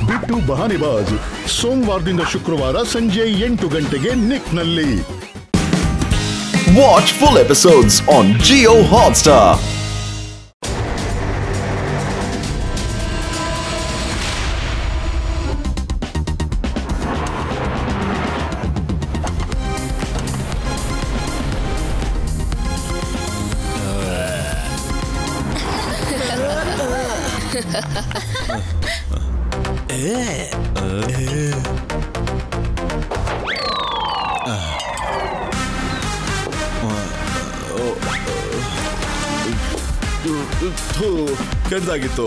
ಬಿಟ್ಟು ಬಹಾನಿಬಾಜ್ ಸೋಮವಾರದಿಂದ ಶುಕ್ರವಾರ ಸಂಜೆ 8 ಗಂಟೆಗೆ ನಿಕ್ನಲ್ಲಿ. Watch full episodes on Jio Hotstar. ಕೆಡ್ದಾಗಿತ್ತು.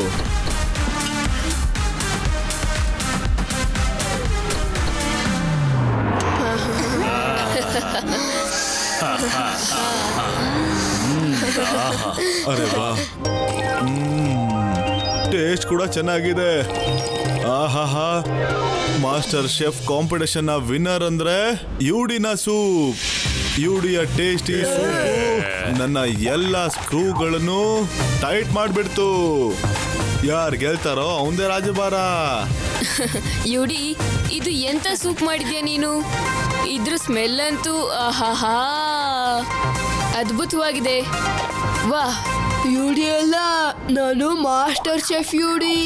ಅರೆ ವಾ, ಟೇಸ್ಟ್ ಕೂಡ ಚೆನ್ನಾಗಿದೆ. ಆಹಾಹಾ, ಮಾಸ್ಟರ್ ಶೆಫ್ ಕಾಂಪಿಟೇಷನ್ ನ ವಿನ್ನರ್ ಅಂದ್ರೆ ಯುಡಿನ ಸೂಪ್. ಯುಡಿಯ ಟೇಸ್ಟಿ ಸೂಪ್ ನನ್ನ ಎಲ್ಲ ಸ್ಕ್ರೂಗಳನ್ನು ಟೈಟ್ ಮಾಡ್ಬಿಡ್ತು. ಯಾರು ಗೆಲ್ತಾರೋ ಅವಂದೇ ರಾಜಭಾರ. ಯುಡಿ, ಇದು ಎಂತ ಸೂಪ್ ಮಾಡಿದ್ಯಾ ನೀನು? ಇದ್ರ ಸ್ಮೆಲ್ ಅಂತೂ ಆಹಾಹಾ ಅದ್ಭುತವಾಗಿದೆ. ವಾಹ್, ಯುಡಿ ಅಲ್ಲ, ನಾನು ಮಾಸ್ಟರ್ ಶೆಫ್ ಯುಡಿ.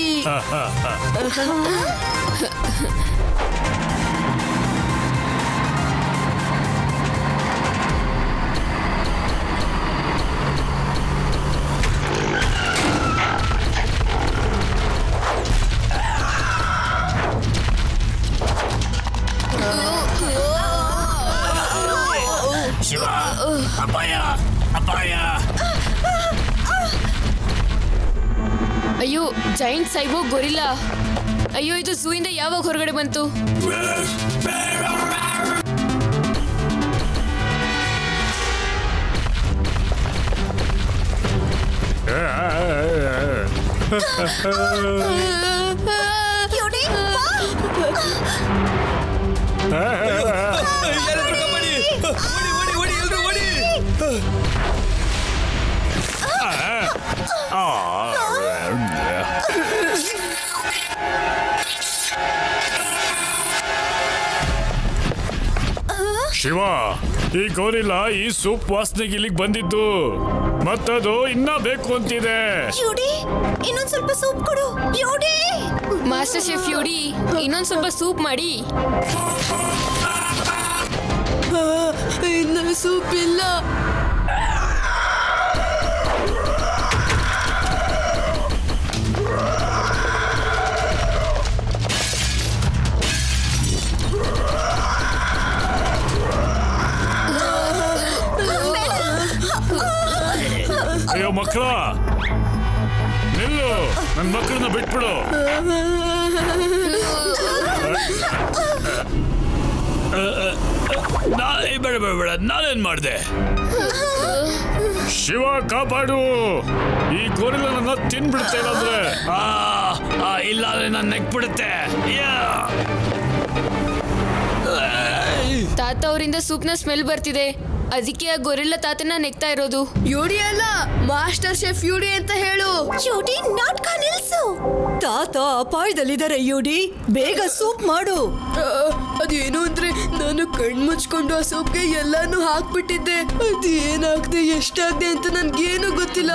ಶಿವ, ಅಪಾಯ ಅಪಾಯ! ಅಯ್ಯೋ, ಜೈಂಟ್ ಸೈಬೋ ಗೊರಿಲ್ಲಾ. ಅಯ್ಯೋ, ಇದು ಝೂಯಿಂದ ಯಾವಾಗ ಹೊರಗಡೆ ಬಂತು? ಶಿವ, ಈ ಗೋರಿಲ್ಲಾ ಈ ಸೂಪ್ ವಾಸನೆಗೆ ಇಲ್ಲಿಗೆ ಬಂದಿದ್ದು, ಮತ್ತದು ಇನ್ನ ಬೇಕು ಅಂತಿದೆ. ಯುಡಿ, ಇನ್ನೊಂದ್ ಸ್ವಲ್ಪ ಸೂಪ್ ಕೊಡು. ಯುಡಿ, ಮಾಸ್ಟರ್ ಶೆಫ್ ಯುಡಿ, ಇನ್ನೊಂದ್ ಸ್ವಲ್ಪ ಸೂಪ್ ಮಾಡಿ. ಇನ್ನು ಸೂಪ್ ಇಲ್ಲ. ಅಯ್ಯೋ ಮಕ್ಕಳ, ನಿಲ್ಲು, ನನ್ನ ಮಕ್ಕಳನ್ನ ಬಿಟ್ಬಿಡು. ಬೇಡ ಬೇಡ ಬೇಡ, ನಾನೇನ್ ಮಾಡ್ದೆ? ಶಿವ ಕಾಪಾಡು, ಈ ಗೋರಿಲ್ಲ ನನ್ನ ತಿನ್ಬಿಡುತ್ತೆ. ಇಲ್ಲಾಂದ್ರೆ ಇಲ್ಲ ಅಂದ್ರೆ ನನ್ನ ನೆಕ್ಬಿಡುತ್ತೆ. ತಾತ ಅವರಿಂದ ಸೂಪ್ನ ಸ್ಮೆಲ್ ಬರ್ತಿದೆ, ಅದಕ್ಕೆ ಆ ಗೊರಿಲ್ಲ ತಾತನ ನೆಕ್ತಾ ಇರೋದು. ಯುಡಿ ಅಲ್ಲ, ಮಾಸ್ಟರ್ ಶೆಫ್ ಯುಡಿ ಅಂತ ಹೇಳು. ಯುಡಿ, ನಾಟಕ ನಿಲ್ಸು. ತಾತ ಅಪಾಯದಲ್ಲಿದ್ದಾರೆ ಯುಡಿ, ಬೇಗ ಸೂಪ್ ಮಾಡು. ಅದೇನು ಅಂದ್ರೆ ನಾನು ಕಣ್ಮುಚ್ಕೊಂಡು ಆ ಸೂಪ್ಗೆ ಎಲ್ಲಾನು ಹಾಕ್ಬಿಟ್ಟಿದ್ದೆ. ಅದೇನಾಗ್ದೆ ಎಷ್ಟಾಗ್ದೆ ಅಂತ ನನ್ಗೇನು ಗೊತ್ತಿಲ್ಲ.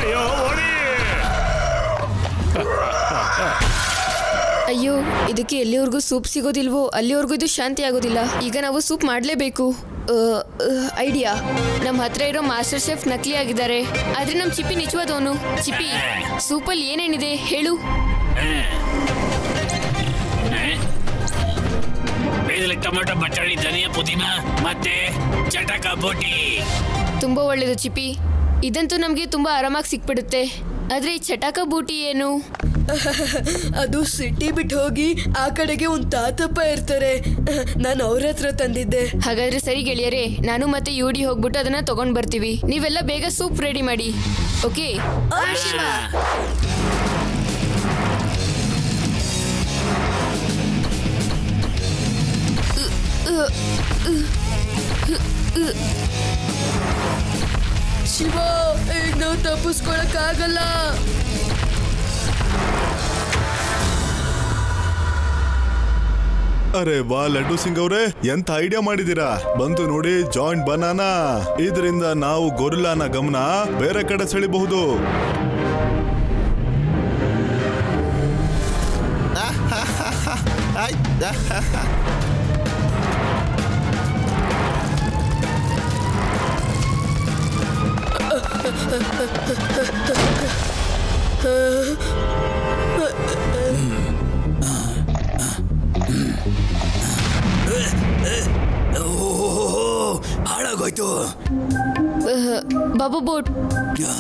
ಅಯ್ಯೋ, ಅಯ್ಯೋ, ಇದಕ್ಕೆ ಎಲ್ಲಿವರೆಗೂ ಸೂಪ್ ಸಿಗೋದಿಲ್ವೋ ಅಲ್ಲಿವರೆಗೂ ಇದು ಶಾಂತಿ ಆಗೋದಿಲ್ಲ. ಈಗ ನಾವು ಸೂಪ್ ಮಾಡಲೇಬೇಕು. ಐಡಿಯಾ, ನಮ್ಮ ಹತ್ರ ಇರೋ ಮಾಸ್ಟರ್ ಶೆಫ್ ನಕಲಿ ಆಗಿದ್ದಾರೆ, ಆದ್ರೆ ನಮ್ಮ ಚಿಪ್ಪಿ ನಿಜವಾದವನು. ಚಿಪ್ಪಿ, ಸೂಪಲ್ಲಿ ಏನೇನಿದೆ ಹೇಳು. ಟೊಮೆಟೊ, ಬಟಾಣಿ, ಧನಿಯಾ, ಪುದೀನ ಮತ್ತೆ ಚಟಕ ಬೋಟಿ. ತುಂಬಾ ಒಳ್ಳೇದು ಚಿಪ್ಪಿ, ಇದಂತೂ ನಮಗೆ ತುಂಬಾ ಆರಾಮಾಗಿ ಸಿಕ್ಬಿಡುತ್ತೆ. ಆದ್ರೆ ಈ ಚಟಾಕ ಬೂಟಿ ಏನು? ಅದು ಸಿಟಿ ಬಿಟ್ಟು ಹೋಗಿ ಆ ಕಡೆಗೆ ಒಂದು ತಾತಪ್ಪ ಇರ್ತಾರೆ, ನಾನು ಅವ್ರ ಹತ್ರ ತಂದಿದ್ದೆ. ಹಾಗಾದ್ರೆ ಸರಿ ಗೆಳೆಯರೇ, ನಾನು ಮತ್ತೆ ಯುಡಿ ಹೋಗ್ಬಿಟ್ಟು ಅದನ್ನ ತಗೊಂಡ್ ಬರ್ತೀವಿ. ನೀವೆಲ್ಲ ಬೇಗ ಸೂಪ್ ರೆಡಿ ಮಾಡಿ. ಓಕೆ? ಶಿವ ಈಗ ನಾವು ತಪ್ಪಿಸ್ಕೊಳಕ್ ಆಗಲ್ಲ. ಅರೆ ವಾ ಲಡ್ಡು ಸಿಂಗ್ ಅವ್ರೆ, ಎಂತ ಐಡಿಯಾ ಮಾಡಿದೀರಾ. ಬಂತು ನೋಡಿ ಜಾಯಿಂಟ್ ಬನಾನಾ. ಇದರಿಂದ ನಾವು ಗೊರಿಲ್ಲಾನ ಗಮನ ಬೇರೆ ಕಡೆ ಸೆಳಿಬಹುದು. ಹಾಳಾಗೋಯ್ತು. ಬಾಬಾ ಬೋಟ್.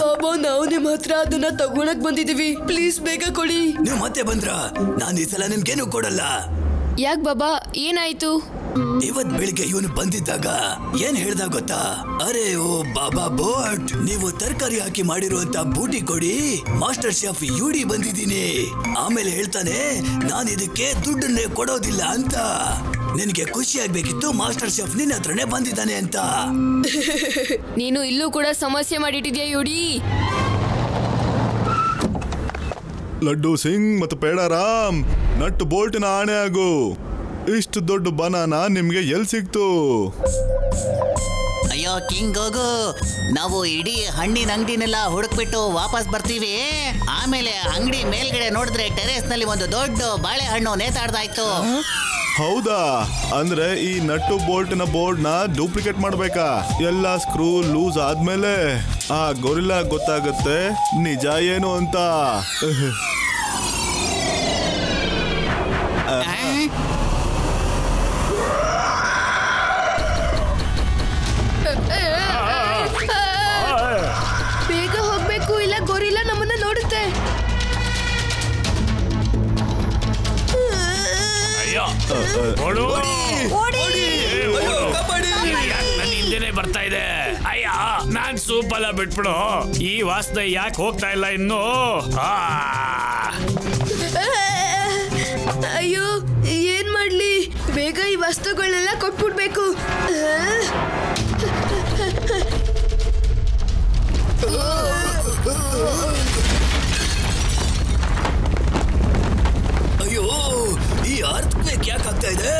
ಬಾಬಾ ನಾವು ನಿಮ್ಮ ಹತ್ರ ಅದನ್ನ ತಗೊಳಕ್ ಬಂದಿದೀವಿ, ಪ್ಲೀಸ್ ಬೇಗ ಕೊಡಿ. ನೀವು ಮತ್ತೆ ಬಂದ್ರ? ನಾನು ಈ ಸಲ ನಿಮ್ಗೇನು ಕೊಡಲ್ಲ. ಯಾಕೆ ಬಾಬಾ, ಏನಾಯ್ತು? ಇವತ್ ಬೆಳಿಗ್ಗೆ ಇವನು ಬಂದಿದ್ದಾಗ ಏನ್ ಹೇಳ್ದ ಗೊತ್ತಾ? ಅರೆ ಓ ಬಾಬಾ ಬೋಟ್, ನೀವು ತರಕಾರಿ ಹಾಕಿ ಮಾಡಿರುವಂತ ಬೂಟಿ ಕೊಡಿ, ಮಾಸ್ಟರ್ ಶೆಫ್ ಯೂಡಿ ಬಂದಿದ್ದೀನಿ. ಆಮೇಲೆ ಹೇಳ್ತಾನೆ ನಾನು ಇದಕ್ಕೆ ದುಡ್ಡನ್ನೇ ಕೊಡೋದಿಲ್ಲ ಅಂತ. ನಿನಗೆ ಖುಷಿ ಆಗ್ಬೇಕಿತ್ತು, ಮಾಸ್ಟರ್ ಶೆಫ್ ನಿನ್ನ ಹತ್ರನೇ ಬಂದಿದ್ದಾನೆ ಅಂತ. ನೀನು ಇಲ್ಲೂ ಕೂಡ ಸಮಸ್ಯೆ ಮಾಡಿಟ್ಟಿದ್ಯಾ ಯೂಡಿ. ಲಡ್ಡು ಸಿಂಗ್ ಮತ್ತು ಪೇಡಾರಾಮ್, ನಟ್ಟು ಬೋಲ್ಟಿನ ಆಣೆ ಆಗು. ಇಷ್ಟು ದೊಡ್ಡ ಬನಾನಾ ನಿಮ್ಗೆ ಎಲ್ಲಿ ಸಿಕ್ತು? ಅಯ್ಯೋ ಕಿಂಗ್ ಹೋಗು, ನಾವು ಇಡೀ ಹಣ್ಣಿನ ಅಂಗಡಿನೆಲ್ಲ ಹುಡುಕ್ಬಿಟ್ಟು ವಾಪಸ್ ಬರ್ತೀವಿ. ಆಮೇಲೆ ಅಂಗಡಿ ಮೇಲ್ಗಡೆ ನೋಡಿದ್ರೆ ಟೆರೇಸ್ ನಲ್ಲಿ ಒಂದು ದೊಡ್ಡ ಬಾಳೆಹಣ್ಣು ನೇತಾಡ್ದಾಯ್ತು. ಹೌದಾ? ಅಂದ್ರೆ ಈ ನಟ್ಟು ಬೋಲ್ಟ್ನ ಬೋರ್ಡ್ ನ ಡೂಪ್ಲಿಕೇಟ್ ಮಾಡ್ಬೇಕಾ? ಎಲ್ಲ ಸ್ಕ್ರೂ ಲೂಸ್ ಆದ್ಮೇಲೆ ಆ ಗೊರಿಲ್ಲಾ ಗೊತ್ತಾಗುತ್ತೆ ನಿಜ ಏನು ಅಂತ. ಬೇಗ ಹೋಗ್ಬೇಕು, ಇಲ್ಲ ಗೊರಿಲ್ಲಾ ನಮ್ಮನ್ನ ನೋಡುತ್ತೆ. ನನ್ನ ಹಿಂದೆನೆ ಬರ್ತಾ ಇದೆ. ಅಯ್ಯ, ನಾನ್ ಸೂಪ್ ಎಲ್ಲ ಬಿಟ್ಬಿಡು. ಈ ವಾಸನೆ ಯಾಕೆ ಹೋಗ್ತಾ ಇಲ್ಲ ಇನ್ನು? ಅಯ್ಯೋ ಏನ್ ಮಾಡ್ಲಿ, ಬೇಗ ಈ ವಸ್ತುಗಳನ್ನೆಲ್ಲ ಕೊಟ್ಬಿಡ್ಬೇಕು. ಅಯ್ಯೋ, ಈ ಅರ್ಥಕ್ವೇಕ್ ಯಾಕೆ ಆಗ್ತಾ ಇದೆ?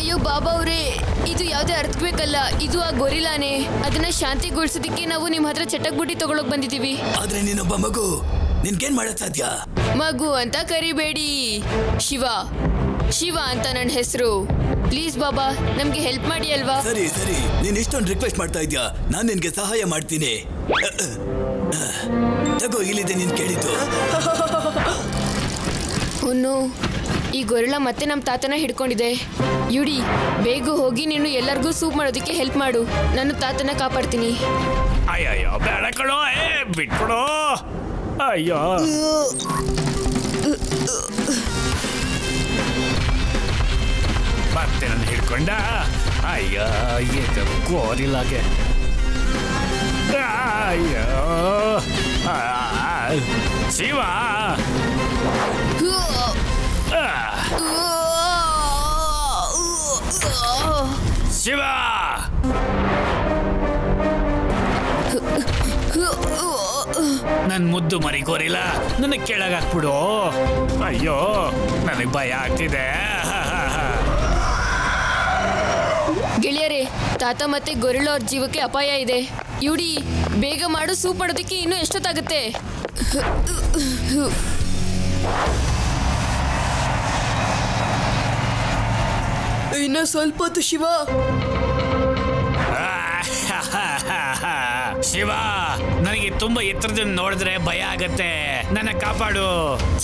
ಅಯ್ಯೋ ಬಾಬಾ ಅವ್ರೆ, ಇದು ಯಾವ್ದೇ ಅರ್ಥಕ್ಬೇಕಲ್ಲ, ಇದು ಆ ಗೊರಿಲ್ಲಾನೆ. ಅದನ್ನ ಶಾಂತಿಗೊಳಿಸೋದಿಕ್ಕೆ ನಾವು ನಿಮ್ ಹತ್ರ ಚಟಕ್ ಬುಟ್ಟಿ ತಗೊಳಕ್ ಬಂದಿದೀವಿ. ಆದ್ರೆ ನೀನೊಬ್ಬ ಮಗು, ನಿನ್ಗೇನ್ ಮಾಡಕ್ ಸಾಧ್ಯ? ಮಗು ಅಂತ ಕರಿಬೇಡಿ, ಶಿವ. ಶಿವ ಅಂತ ನನ್ನ ಹೆಸರು. ಪ್ಲೀಸ್ ಬಾಬಾ, ನಮ್ಗೆ ಹೆಲ್ಪ್ ಮಾಡಿ ಅಲ್ವಾ? ಸರಿ ಸರಿ, ನೀನ್ ಇಷ್ಟೊಂದು ರಿಕ್ವೆಸ್ಟ್ ಮಾಡ್ತಾ ಇದ್ಯಾ, ನಾನ್ ನಿನ್ಗೆ ಸಹಾಯ ಮಾಡ್ತೀನಿ. ತಗೋ, ಇಲ್ಲಿದೆ ನೀನ್ ಕೇಳಿದ್ದು. ಒನ್ನು, ಈ ಗೊರಿಲ್ಲಾ ಮತ್ತೆ ನಮ್ಮ ತಾತನ ಹಿಡ್ಕೊಂಡಿದೆ. ಯುಡಿ, ಬೇಗ ಹೋಗಿ ನೀನು ಎಲ್ಲರಿಗೂ ಸೂಪ್ ಮಾಡೋದಕ್ಕೆ ಹೆಲ್ಪ್ ಮಾಡು. ನಾನು ತಾತನ ಕಾಪಾಡ್ತೀನಿ. ಅಯ್ಯಯ್ಯೋ ಬೇಡ ಕಣೋ, ಬಿಟ್ಬಿಡು. ಅಯ್ಯೋ ಮತ್ತೆ ನನ್ನ ಹಿಡ್ಕೊಂಡ. ಅಯ್ಯೋ ಇದು ಗೊರಿಲ್ಲಾಗೆ. ಅಯ್ಯೋ ಶಿವ, ಶಿವ, ನನ್ ಮುದ್ದು ಮರಿ ಗೊರಿಲ್ಲಾ, ನನ್ನ ಕೆಳಗೆ ಹಾಕ್ಬಿಡು. ಅಯ್ಯೋ ನನಗ್ ಭಯ ಆಗ್ತಿದೆ. ಗೆಳೆಯರೇ, ತಾತ ಮತ್ತೆ ಗೊರಿಲ್ಲಾ ಅವ್ರ ಜೀವಕ್ಕೆ ಅಪಾಯ ಇದೆ. ಯುಡಿ, ಬೇಗ ಮಾಡು, ಸೂಪ್ ಮಾಡೋದಕ್ಕೆ ಇನ್ನೂ ಎಷ್ಟೊತ್ತಾಗುತ್ತೆ? ಇನ್ನ ಸ್ವಲ್ಪ ಹೊತ್ತು ಶಿವ. ಶಿವ, ನನಗೆ ತುಂಬಾ ಎತ್ತರದಿಂದ ನೋಡಿದ್ರೆ ಭಯ ಆಗತ್ತೆ, ನನ್ನ ಕಾಪಾಡು.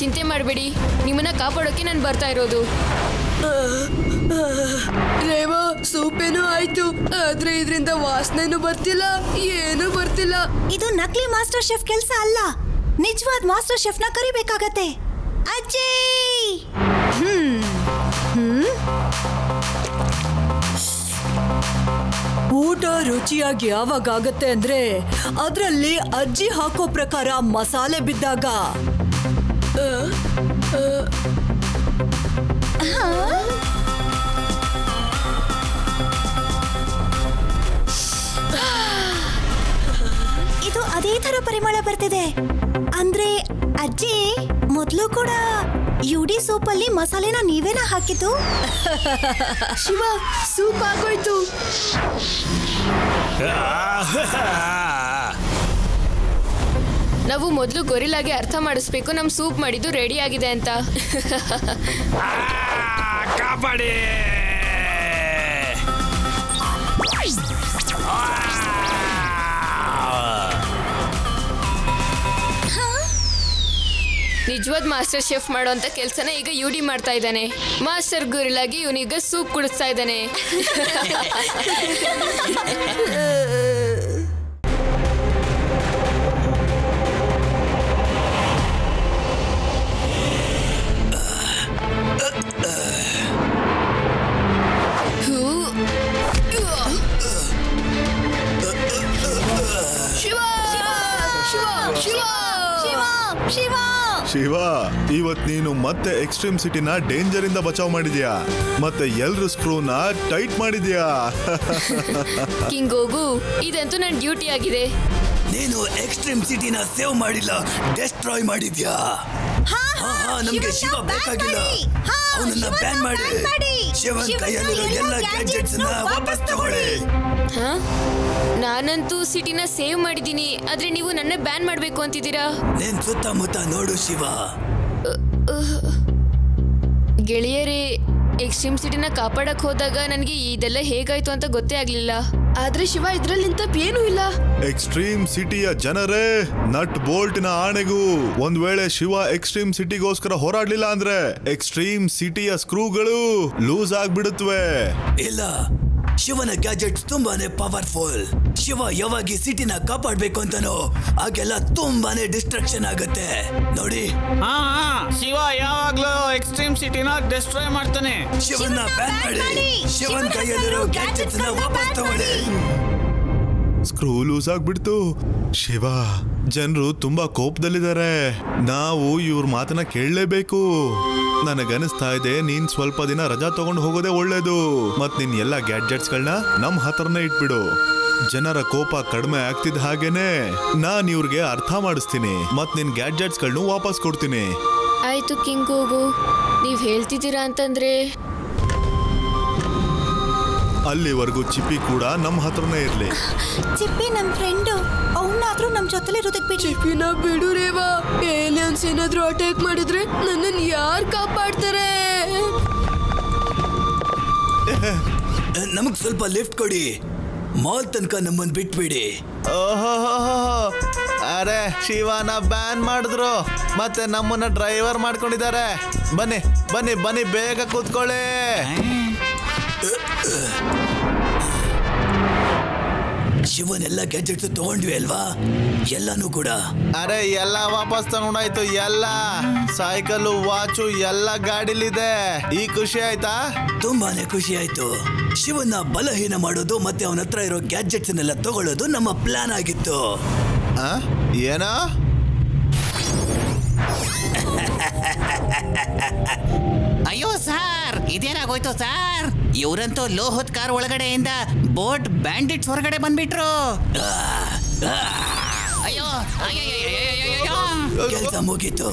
ಚಿಂತೆ ಮಾಡಬೇಡಿ, ನಿಮ್ಮನ್ನ ಕಾಪಾಡೋಕೆ ನಾನು ಬರ್ತಾ ಇರೋದು. ರೇವಾ, ಸೂಪೇನೂ ಆಯ್ತು, ಆದ್ರೆ ಇದರಿಂದ ವಾಸನೆನೂ ಬರ್ತಿಲ್ಲ, ಏನೂ ಬರ್ತಿಲ್ಲ. ಇದು ನಕಲಿ ಮಾಸ್ಟರ್ ಶೆಫ್ ಕೆಲಸ ಅಲ್ಲ, ನಿಜವಾದ ಮಾಸ್ಟರ್ ಶೆಫ್ ನ ಕರಿಬೇಕಾಗತ್ತೆ. ಅಜ್ಜಿ, ಊಟ ರುಚಿಯಾಗಿ ಯಾವಾಗ ಆಗತ್ತೆ ಅಂದ್ರೆ ಅದ್ರಲ್ಲಿ ಅಜ್ಜಿ ಹಾಕೋ ಪ್ರಕಾರ ಮಸಾಲೆ ಬಿದ್ದಾಗ. ಅದೇ ತರ ಪರಿಮಳ ಬರ್ತಿದೆ. ಅಂದ್ರೆ ಅಜ್ಜಿ ಮೊದ್ಲು ಕೂಡ ಯುಡಿ ಸೂಪ್ ಅಲ್ಲಿ ಮಸಾಲೆನ ನೀವೇನ ಹಾಕಿದ್ದು? ಶಿವ, ಸೂಪ್ ಆಗೋಯ್ತು. ನಾವು ಮೊದಲು ಗೊರಿಲ್ಲಾಗೆ ಅರ್ಥ ಮಾಡಿಸ್ಬೇಕು ನಮ್ ಸೂಪ್ ಮಾಡಿದ್ದು ರೆಡಿ ಆಗಿದೆ ಅಂತ. ಕಾಪಾಡಿ. ನಿಜವಾದ ಮಾಸ್ಟರ್ ಶೆಫ್ ಮಾಡೋಂತ ಕೆಲಸನ ಈಗ ಯುಡಿ ಮಾಡ್ತಾ ಇದ್ದಾನೆ. ಮಾಸ್ಟರ್ ಗೊರಿಲ್ಲಾಗಿ ಇವನೀಗ ಸೂಪ್ ಕುಡಿಸ್ತಾ ಇದ್ದಾನೆ. ಶಿವ, ಇವತ್ ನೀನು ಮತ್ತೆ ಎಕ್ಸ್ಟ್ರೀಮ್ ಸಿಟಿನ ಡೇಂಜರ್ ಇಂದ ಬಚಾವ್ ಮಾಡಿದ್ಯಾ, ಮತ್ತೆ ಎಲ್ರು ಸ್ಕ್ರೂನ ಟೈಟ್ ಮಾಡಿದ್ಯಾ. ಕಿಂಗ್ ಹೋಗು, ಇದಂತೂ ನನ್ನ ಡ್ಯೂಟಿ ಆಗಿದೆ. ನೀನು ಎಕ್ಸ್ಟ್ರೀಮ್ ಸಿಟಿನ ಸೇವ್ ಮಾಡಿಲ್ಲ, ಡೆಸ್ಟ್ರಾಯ್ ಮಾಡಿದ್ಯಾ. ನಮ್ಗೆ ಶಿವ ಬೇಕಾಗಿಲ್ಲ, ಅವನನ್ನ ಬ್ಯಾನ್ ಮಾಡಿ. ಶಿವನ್ ಕೈಯಲ್ಲಿರೋ ಎಲ್ಲ ಗ್ಯಾಡ್ಜೆಟ್ಸ್ ನ ವಾಪಸ್ ತಗೊಳ್ಳಿ. ನಾನಂತೂ ಸಿಟಿನ ಸೇವ್ ಮಾಡಿದೀನಿ, ಆದ್ರೆ ನೀವು ನನ್ನ ಬ್ಯಾನ್ ಮಾಡ್ಬೇಕು ಅಂತಿದ್ದೀರಾ. ನಿನ್ ಸುತ್ತಮುತ್ತ ನೋಡು ಶಿವ. ಗೆಳೆಯರೇ, ಎಕ್ಸ್ಟ್ರೀಮ್ ಸಿಟಿನ ಕಾಪಾಡಕ್ ಹೋದಾಗ ನನಗೆ ಇದೆಲ್ಲ ಹೇಗಾಯ್ತು ಅಂತ ಗೊತ್ತೇ ಆಗ್ಲಿಲ್ಲ. ಆದ್ರೆ ಶಿವ, ಇದ್ರಲ್ಲಿಂತ ಏನೂ ಇಲ್ಲ. ಎಕ್ಸ್ಟ್ರೀಮ್ ಸಿಟಿಯ ಜನರೇ, ನಟ್ ಬೋಲ್ಟ್ ನ ಆಣೆಗೂ ಒಂದ್ ವೇಳೆ ಶಿವ ಎಕ್ಸ್ಟ್ರೀಮ್ ಸಿಟಿಗೋಸ್ಕರ ಹೋರಾಡ್ಲಿಲ್ಲ ಅಂದ್ರೆ ಎಕ್ಸ್ಟ್ರೀಮ್ ಸಿಟಿಯ ಸ್ಕ್ರೂಗಳು ಲೂಸ್ ಆಗ್ಬಿಡುತ್ತವೆ. ಇಲ್ಲ, ಶಿವನ ಗ್ಯಾಜೆಟ್ಸ್ ತುಂಬಾನೇ ಪವರ್ಫುಲ್. ಶಿವ ಯಾವಾಗ ಸಿಟಿನ ಕಾಪಾಡ್ಬೇಕು ಅಂತನೋ ಆಗೆಲ್ಲ ತುಂಬಾನೇ ಡಿಸ್ಟ್ರಕ್ಷನ್ ಆಗುತ್ತೆ ನೋಡಿ. ಶಿವ ಯಾವಾಗ್ಲೂ ಎಕ್ಸ್ಟ್ರೀಮ್ ಸಿಟಿನ ಡಿಸ್ಟ್ರಾಯ್ ಮಾಡ್ತಾನೆ. ಶಿವನ್ನ ಬ್ಯಾನ್ ಮಾಡಿ. ಶಿವನ್ ಕೈಯಲ್ಲಿರೋ ಗ್ಯಾಜೆಟ್ಸ್ ನ ವಾಪಸ್ ತಗೊಳ್ಳಿ. ಸ್ಕ್ರೂ ಲೂಸ್ ಆಗ್ಬಿಡ್ತು. ಶಿವ, ಜನರು ತುಂಬಾ ಕೋಪದಲ್ಲಿದ್ದಾರೆ. ನಾವು ಇವ್ರ ಮಾತನ್ನ ಕೇಳಲೇಬೇಕು. ನನಗನಿಸ್ತಾ ಇದೆ ನೀನ್ ಸ್ವಲ್ಪ ದಿನ ರಜಾ ತಗೊಂಡು ಹೋಗೋದೇ ಒಳ್ಳೇದು. ಮತ್ ನಿನ್ ಎಲ್ಲಾ ಗ್ಯಾಡ್ಜೆಟ್ಸ್ ಗಳನ್ನ ನಮ್ ಹತ್ರನೇ ಇಟ್ಬಿಡು. ಜನರ ಕೋಪ ಕಡಿಮೆ ಆಗ್ತಿದ್ದ ಹಾಗೇನೆ ನಾನ್ ಇವ್ರಿಗೆ ಅರ್ಥ ಮಾಡಿಸ್ತೀನಿ, ಮತ್ ನಿನ್ ಗ್ಯಾಡ್ಜೆಟ್ಸ್ ಗಳನ್ನೂ ವಾಪಸ್ ಕೊಡ್ತೀನಿ. ಆಯ್ತು ಕಿಂಗ್ ಹೋಗು, ನೀವ್ ಹೇಳ್ತಿದ್ದೀರಾ ಅಂತಂದ್ರೆ. ಅಲ್ಲಿವರೆಗೂ ಚಿಪ್ಪಿ ಕೂಡ ನಮ್ ಹತ್ರನೇ ಇರ್ಲಿ. ಚಿಪ್ಪಿ ನಮ್ ಫ್ರೆಂಡು, ಅವನಾದ್ರೂ ನಮ್ ಜೊತೆಲಿ ಇರೋದಕ್ ಬಿಡಿ. ಚಿಪ್ಪಿನ ಬಿಡು ರೇವಾ. ಏಲಿಯನ್ಸ್ ಏನಾದ್ರೂ ಅಟ್ಯಾಕ್ ಮಾಡಿದ್ರೆ ನನ್ನನ್ನು ಯಾರು ಕಾಪಾಡ್ತಾರೆ? ನಮಗ್ ಸ್ವಲ್ಪ ಲಿಫ್ಟ್ ಕೊಡಿ. ಮಾಲ್ ತನಕ ನಮ್ಮನ್ ಬಿಟ್ಬಿಡಿ. ಅರೆ, ಶಿವನ ಬ್ಯಾನ್ ಮಾಡಿದ್ರು, ಮತ್ತೆ ನಮ್ಮನ್ನ ಡ್ರೈವರ್ ಮಾಡ್ಕೊಂಡಿದ್ದಾರೆ. ಬನ್ನಿ ಬನ್ನಿ ಬನ್ನಿ, ಬೇಗ ಕೂತ್ಕೊಳ್ಳಿ. ಶಿವನ್ ಎಲ್ಲ ಗ್ಯಾಜೆಟ್ಸ್ ತಗೊಂಡ್ವಿ ಅಲ್ವಾ? ಎಲ್ಲಾನು ಕೂಡ. ಅರೆ, ಎಲ್ಲ ವಾಪಸ್ ತಗೊಂಡಾಯ್ತು. ಎಲ್ಲ ಸೈಕಲ್, ವಾಚು ಎಲ್ಲ ಗಾಡಿಲಿದೆ. ಈ ಖುಷಿ ಆಯ್ತಾ? ತುಂಬಾನೇ ಖುಷಿ ಆಯ್ತು. ಶಿವನ್ನ ಬಲಹೀನ ಮಾಡೋದು ಮತ್ತೆ ಅವನ ಹತ್ರ ಇರೋ ಗ್ಯಾಜೆಟ್ಸ್ ನೆಲ್ಲ ತಗೊಳ್ಳೋದು ನಮ್ಮ ಪ್ಲಾನ್ ಆಗಿತ್ತು. ಏನೋ ಅಯ್ಯೋ ಸರ್, ಇದೇನಾಗೋಯ್ತು ಸರ್? ಇವರಂತೂ ಲೋಹದ ಕಾರ್ ಒಳಗಡೆಯಿಂದ ಬೋಟ್ ಬ್ಯಾಂಡಿಟ್ಸ್ ಹೊರಗಡೆ ಬಂದ್ಬಿಟ್ರು. ಅಯ್ಯೋ, ಕೆಲಸ ಮುಗೀತು.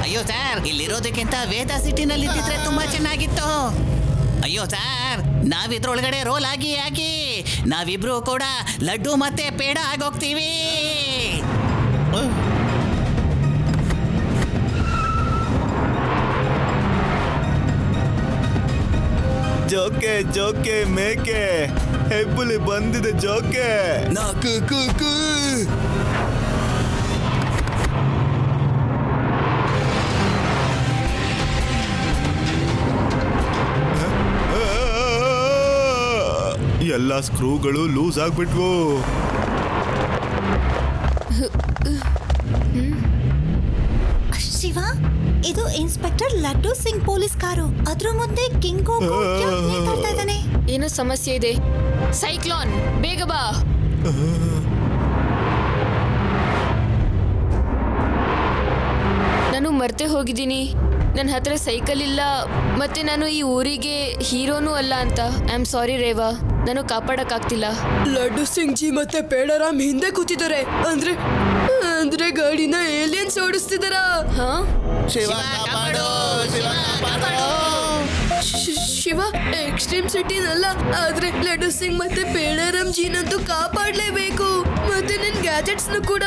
ಅಯ್ಯೋ ಸರ್, ಇಲ್ಲಿರೋದಕ್ಕಿಂತ ವೇದ ಸಿಟಿನಲ್ಲಿ ಇದ್ದಿದ್ರೆ ತುಂಬಾ ಚೆನ್ನಾಗಿತ್ತು. ಅಯ್ಯೋ ಸರ್, ನಾವಿದ್ರೊಳಗಡೆ ರೋಲ್ ಆಗಿ ನಾವಿಬ್ರು ಕೂಡ ಲಡ್ಡು ಮತ್ತೆ ಪೇಡ ಆಗೋಗ್ತೀವಿ. ಜೋಕೆ ಜೋಕೆ ಮೇಕೆ ಹೆಬ್ಬುಲಿ ಬಂದಿದೆ. ಜೋಕೆ ನಾಕು ಕೂಕು. ಎಲ್ಲ ಸ್ಕ್ರೂಗಳು ಲೂಸ್ ಆಗ್ಬಿಟ್ವು. ಶಿವ, ಇದು inspector laddu Singh police car. ಅದ್ರ ಮುಂದೆ ಕಿಂಗ್ ಹೋಗು ಮಾತಾಡ್ತಾ ಇದ್ದಾನೆ. ಏನೋ ಸಮಸ್ಯೆ ಇದೆ. ಸೈಕ್ಲೋನ್ ಬೇಗ ಬಾ. ನಾನು ಮರ್ತೆ ಹೋಗಿದ್ದೀನಿ, ನನ್ನ ಹತ್ರ ಸೈಕಲ್ ಇಲ್ಲ, ಮತ್ತೆ ನಾನು ಈ ಊರಿಗೆ ಹೀರೋನೂ ಅಲ್ಲ ಅಂತ. ಐ ಆಮ್ ಸಾರಿ ರೇವಾ, ನಾನು ಕಾಪಾಡಕ್ಕಾಗ್ತಿಲ್ಲ. ಲಡ್ಡು ಸಿಂಗ್ ಜಿ ಮತ್ತೆ ಪೇಡರಾಮ್ ಹಿಂದೆ ಕೂತಿದ್ದಾರೆ. ಅಂದ್ರೆ ಗಾಡಿನ ಏಲಿಯನ್ಸ್ ಓಡಿಸ್ತಿದಾರ. ಶಿವ ಎಕ್ಸ್ಟ್ರೀಮ್ ಸಿಟಿನಲ್ಲ, ಆದ್ರೆ ಲಡ್ಡು ಸಿಂಗ್ ಮತ್ತೆ ಪೇಡರಾಮ್ ಜೀನಂತೂ ಕಾಪಾಡ್ಲೇಬೇಕು. ಮತ್ತೆ ನಿನ್ ಗ್ಯಾಜೆಟ್ಸ್ ಕೂಡ.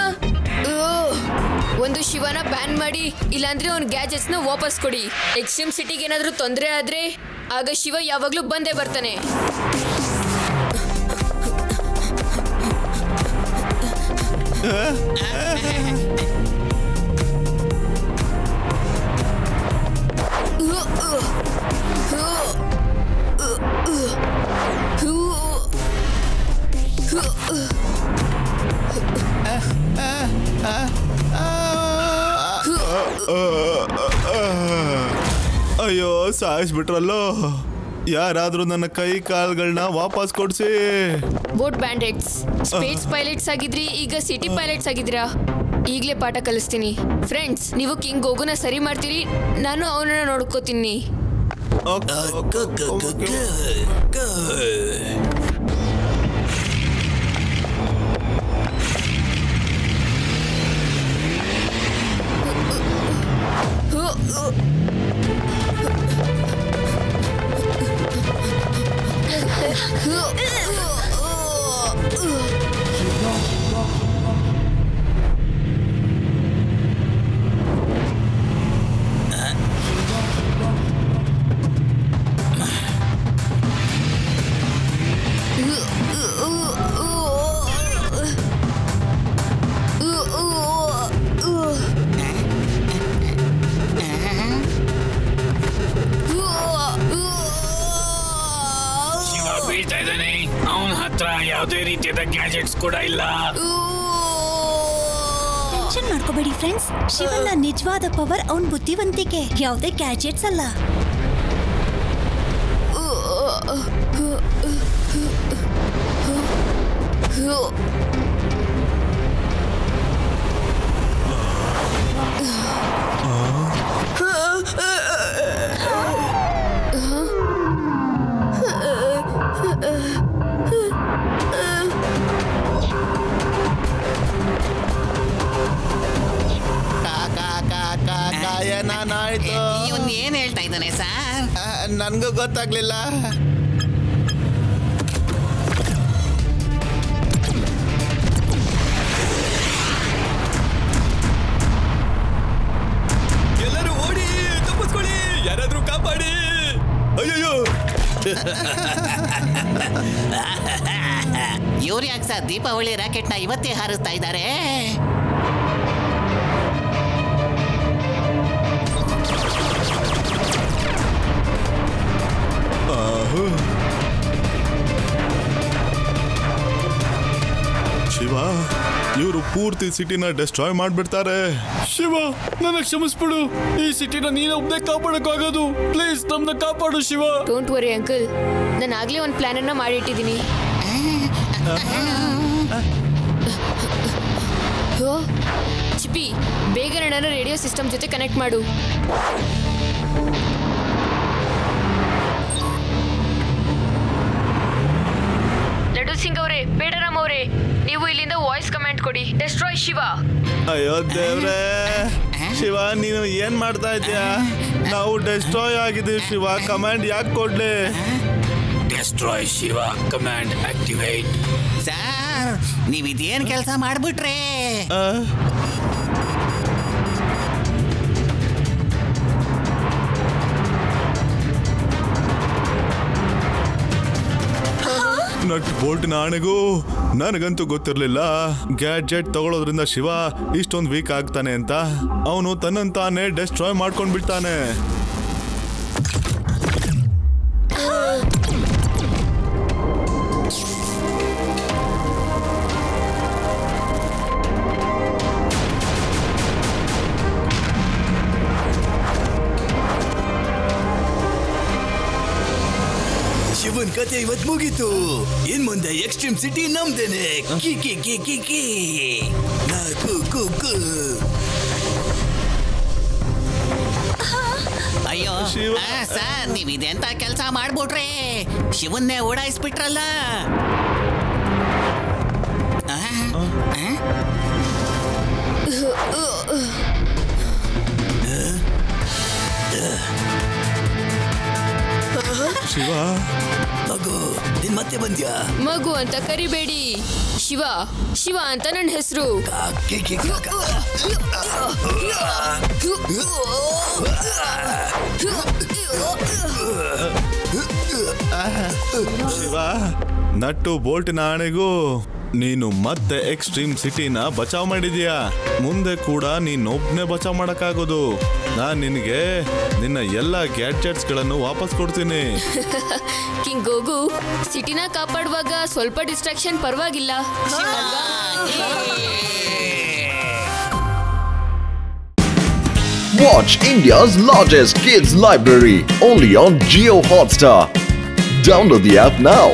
ಒಂದು ಶಿವನ ಬ್ಯಾನ್ ಮಾಡಿ, ಇಲ್ಲಾಂದ್ರೆ ಅವ್ನ ಗ್ಯಾಜೆಟ್ಸ್ ನ ವಾಪಸ್ ಕೊಡಿ. ಎಕ್ಸ್ಟ್ರೀಮ್ ಸಿಟಿಗೆ ಏನಾದ್ರೂ ತೊಂದರೆ ಆದ್ರೆ ಆಗ ಶಿವ ಯಾವಾಗ್ಲೂ ಬಂದೇ ಬರ್ತಾನೆ. ಅಯ್ಯೋ ಸಾಯಿಸ್ಬಿಟ್ರಲ್ಲೋ. ಯಾರಾದ್ರೂ ನನ್ನ ಕೈ ಕಾಲ್ಗಳನ್ನ ವಾಪಸ್ ಕೊಡ್ಸಿ. ಬೋಟ್ ಬ್ಯಾಂಡೆಟ್ಸ್, ಸ್ಪೇಸ್ ಪೈಲಟ್ಸ್ ಆಗಿದ್ರಿ, ಈಗ ಸಿಟಿ ಪೈಲಟ್ಸ್ ಆಗಿದ್ದೀರಾ. ಈಗಲೇ ಪಾಠ ಕಲಿಸ್ತೀನಿ. ಫ್ರೆಂಡ್ಸ್, ನೀವು ಕಿಂಗ್ ಗೋಗುನ ಸರಿ ಮಾಡ್ತೀರಿ, ನಾನು ಅವನನ್ನ ನೋಡ್ಕೋತೀನಿ. ಅವನ ಹತ್ರ ಯಾವುದೇ ರೀತಿಯಾದ ಗ್ಯಾಜೆಟ್ಸ್ ಕೂಡ ಇಲ್ಲ. ಟೆನ್ಷನ್ ಮಾಡ್ಕೋಬೇಡಿ ಫ್ರೆಂಡ್ಸ್, ಶಿವನ ನಿಜವಾದ ಪವರ್ ಅವನ್ ಬುದ್ಧಿವಂತಿಕೆ, ಯಾವುದೇ ಗ್ಯಾಜೆಟ್ಸ್ ಅಲ್ಲ. ಇವನ್ ಏನ್ ಹೇಳ್ತಾ ಇದ್ದಾನೆ ಸರ್? ನನ್ಗೂ ಗೊತ್ತಾಗ್ಲಿಲ್ಲ. ಎಲ್ಲರೂ ಓಡಿ, ತಪ್ಪಿಸ್ಕೊಳ್ಳಿ, ಯಾರಾದ್ರೂ ಕಾಪಾಡಿ. ಅಯ್ಯೋ ಇವ್ರು ಯಾಕೆ ಸರ್ ದೀಪಾವಳಿ ರಾಕೆಟ್ನ ಇವತ್ತೇ ಹಾರಿಸ್ತಾ ಇದ್ದಾರೆ? ಶಿವ, ಇವರು ಪೂರ್ತಿ ಸಿಟಿನ ಡೆಸ್ಟ್ರಾಯ್ ಮಾಡ್ಬಿಡ್ತಾರೆ. ಶಿವ, ನನಗೆ ಕ್ಷಮಿಸ್ಬಿಡು. ಈ ಸಿಟಿನ ನೀನು ಒಬ್ಬನೇ ಕಾಪಾಡಕ್ಕಾಗೋದು. ಪ್ಲೀಸ್ ನಮ್ಮನ್ನ ಕಾಪಾಡು ಶಿವ. ಡೋಂಟ್ ವರಿ ಅಂಕಲ್, ನಾನು ಆಗ್ಲೇ ಒಂದು ಪ್ಲಾನ್ ಅನ್ನ ಮಾಡಿಟ್ಟಿದ್ದೀನಿ. ಚಿಪ್ಪಿ, ಬೇಗ ನನ್ನ ರೇಡಿಯೋ ಸಿಸ್ಟಮ್ ಜೊತೆ ಕನೆಕ್ಟ್ ಮಾಡು. ಲಡ್ಡು ಸಿಂಗ್ ಅವರೇ, ಪೇಡರಾಮ್ ಅವರೇ, ನೀವು ಇಲ್ಲಿಂದ ವಾಯ್ಸ್ ಕಮೆಂಟ್ ಕೊಡಿ. ಡೆಸ್ಟ್ರಾಯ್ ಶಿವ. ಅಯ್ಯೋ ದೇವ್ರೆ, ಶಿವ ನೀನು ಏನ್ ಮಾಡ್ತಾ ಇದ್ಯಾ? ನಾವು ಡೆಸ್ಟ್ರಾಯ್ ಆಗಿದ್ದೀವಿ ಶಿವ, ಕಮಾಂಡ್ ಯಾಕೆ ಕೊಡ್ಲಿ? Destroy Shiva command activate. Sir, ನೀವ್ ಇದೇನ್ ಕೆಲಸ ಮಾಡ್ಬಿಟ್ರೆ? ನಟ್ ಬೋಲ್ಟ್ನ ಆಣೆಗೂ ನನಗಂತೂ ಗೊತ್ತಿರ್ಲಿಲ್ಲ ಗ್ಯಾಡ್ಜೆಟ್ ತಗೊಳ್ಳೋದ್ರಿಂದ ಶಿವ ಇಷ್ಟೊಂದು ವೀಕ್ ಆಗ್ತಾನೆ ಅಂತ. ಅವನು ತನ್ನಂತಾನೆ ಡೆಸ್ಟ್ರಾಯ್ ಮಾಡ್ಕೊಂಡ್ ಬಿಡ್ತಾನೆ. ಶಿವನ್ ಕತೆ ಮತ್ತೆ ಇವತ್ ಮುಗೀತು. ಇನ್ ಮುಂದೆ ಎಕ್ಸ್ಟ್ರೀಮ್ ಸಿಟಿ ನಮ್ದೇನೆ. ಕಿ ಕಿ ಕಿ ಕಿ ಕಿ ಕು ಕು ಕು. ಅಯ್ಯೋ ಸರ್, ನೀವಿದೆಂತ ಕೆಲಸ ಮಾಡ್ಬಿಟ್ರಿ? ಶಿವನ್ನೇ ಓಡಾಯಿಸ್ಬಿಟ್ರಲ್ಲ. ಶಿವ, ಮಗು ನೀನ್ ಮತ್ತೆ ಬಂದ್ಯಾ? ಮಗು ಅಂತ ಕರಿಬೇಡಿ, ಶಿವ ಶಿವ ಅಂತ ನನ್ನ ಹೆಸರು. ಶಿವ, ನಟ್ಟು ಬೋಲ್ಟಿನ ಆಣೆಗೂ ನೀನು ಮತ್ತೆ ಎಕ್ಸ್ಟ್ರೀಮ್ ಸಿಟಿನ ಬಚಾವ್ ಮಾಡಿದ್ಯಾ. ಮುಂದೆ ಕೂಡ ನೀನೊಬ್ನೇ ಬಚಾವ್ ಮಾಡಕ್ಕಾಗೋದು. ನಾನ್ ನಿನಗೆ ನಿನ್ನ ಎಲ್ಲ ಗ್ಯಾಡ್ಜೆಟ್ಸ್ ಗಳನ್ನು ವಾಪಸ್ ಕೊಡ್ತೀನಿ. ಕಿಂಗ್ ಗೋಗು, ಸಿಟಿನ ಕಾಪಾಡುವಾಗ ಸ್ವಲ್ಪ ಡಿಸ್ಟ್ರಾಕ್ಷನ್ ಪರವಾಗಿಲ್ಲ. Watch India's largest kids library only on Jio Hotstar. Download the app now.